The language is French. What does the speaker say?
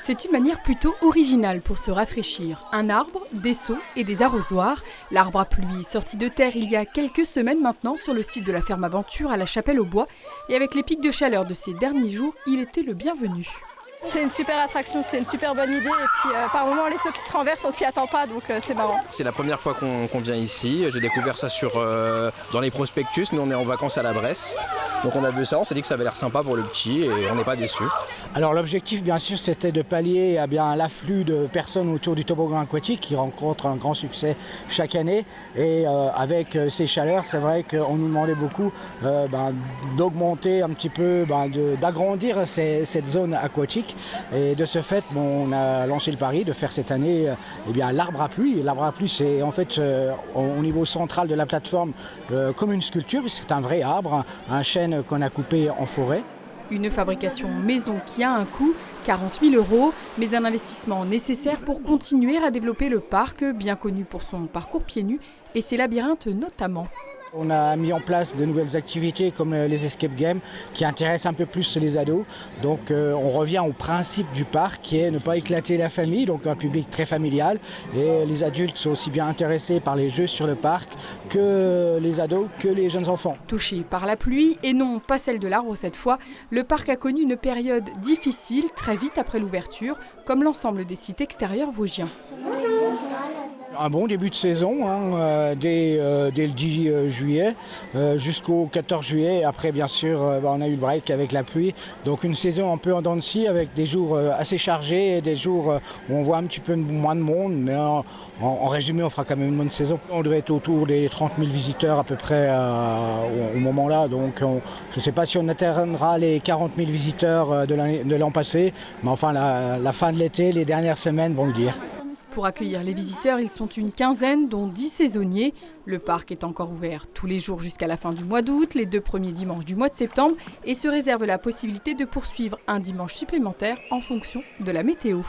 C'est une manière plutôt originale pour se rafraîchir. Un arbre, des seaux et des arrosoirs. L'arbre à pluie sorti de terre il y a quelques semaines maintenant sur le site de la ferme Aventure à la Chapelle-aux-Bois. Et avec les pics de chaleur de ces derniers jours, il était le bienvenu. C'est une super attraction, c'est une super bonne idée et puis par moments les seaux qui se renversent on s'y attend pas donc c'est marrant. C'est la première fois qu'on vient ici, j'ai découvert ça dans les prospectus, nous on est en vacances à la Bresse. Donc on a vu ça, on s'est dit que ça avait l'air sympa pour le petit et on n'est pas déçus. Alors l'objectif bien sûr c'était de pallier à l'afflux de personnes autour du toboggan aquatique qui rencontre un grand succès chaque année et avec ces chaleurs c'est vrai qu'on nous demandait beaucoup d'augmenter un petit peu, d'agrandir cette zone aquatique. Et de ce fait, on a lancé le pari de faire cette année l'arbre à pluie. L'arbre à pluie, c'est en fait au niveau central de la plateforme comme une sculpture, puisque c'est un vrai arbre, un chêne qu'on a coupé en forêt. Une fabrication maison qui a un coût, 40 000 €, mais un investissement nécessaire pour continuer à développer le parc, bien connu pour son parcours pieds nus et ses labyrinthes notamment. On a mis en place de nouvelles activités comme les escape games qui intéressent un peu plus les ados. Donc on revient au principe du parc qui est ne pas éclater la famille, donc un public très familial. Et les adultes sont aussi bien intéressés par les jeux sur le parc que les ados, que les jeunes enfants. Touché par la pluie et non pas celle de l'arbre cette fois, le parc a connu une période difficile très vite après l'ouverture, comme l'ensemble des sites extérieurs vosgiens. Un bon début de saison, dès le 10 juillet jusqu'au 14 juillet. Après, bien sûr, on a eu le break avec la pluie. Donc une saison un peu en dents de scie avec des jours assez chargés et des jours où on voit un petit peu moins de monde. Mais en résumé, on fera quand même une bonne saison. On devrait être autour des 30 000 visiteurs à peu près au moment-là. Donc je ne sais pas si on atteindra les 40 000 visiteurs de l'an passé. Mais enfin, la fin de l'été, les dernières semaines vont le dire. Pour accueillir les visiteurs, ils sont une quinzaine, dont 10 saisonniers. Le parc est encore ouvert tous les jours jusqu'à la fin du mois d'août, les 2 premiers dimanches du mois de septembre, et se réserve la possibilité de poursuivre un dimanche supplémentaire en fonction de la météo.